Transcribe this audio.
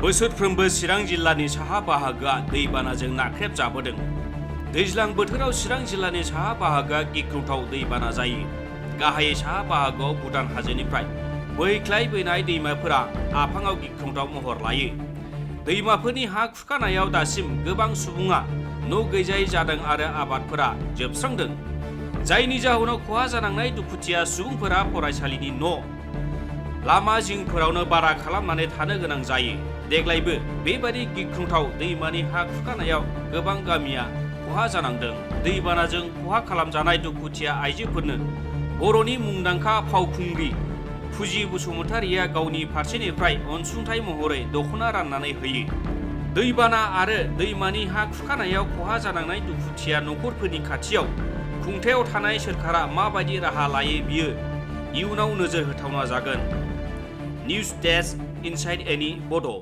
बोसोरफ्रोमबो चिरां जिल्लानि साहा बाहागोआ दैबानाजों नाख्रेबजाबोदों। दैज्लां बोथोराव चिरां जिल्लानि साहा बाहागोआ गिख्रंथाव दैबाना जायो। गाहायै साहा बाहागोआव भुटान हाजोनिफ्राय बोहैख्लायबोनाय दैमाफोरा आफाङाव गिख्रंथाव महर लायो। दैमाफोरनि हा खुरखानायाव दासिम गोबां सुबुङा न' गैजायै जादों आरो आबादफोरा जोबस्रांदों। जायनि जाहोनाव खहा जानांनाय दुखुथिया सुबुंफोरा फरायसालिनि न', लामा जिंफोरावनो भारा खालामनानै थानो गोनां जायो। देग्लायबो बेबादि गिख्रंथाव दैमानि हा खुरखानायाव गोबां गामिया खहा जानांदों। दैबानाजों खहा खालामजानाय दुखुथिया आइजोफोरनो बर'नि मुंदांखा फावखुंग्रि फुजि बसुमतारिया गावनि फारसेनिफ्राय अनसुंथाइ महरै दख'ना राननानै होयो। दैबाना आरो दैमानि हा खुरखानायाव खहा जानांनाय दुखुथिया नखरफोरनि खाथियाव खुंथायाव थानाय सोरखारा माबायदि राहा लायो बियो इयुनाव नोजोर होथावना जागोन। निउज डेस्क इनसाइड एनि बड'।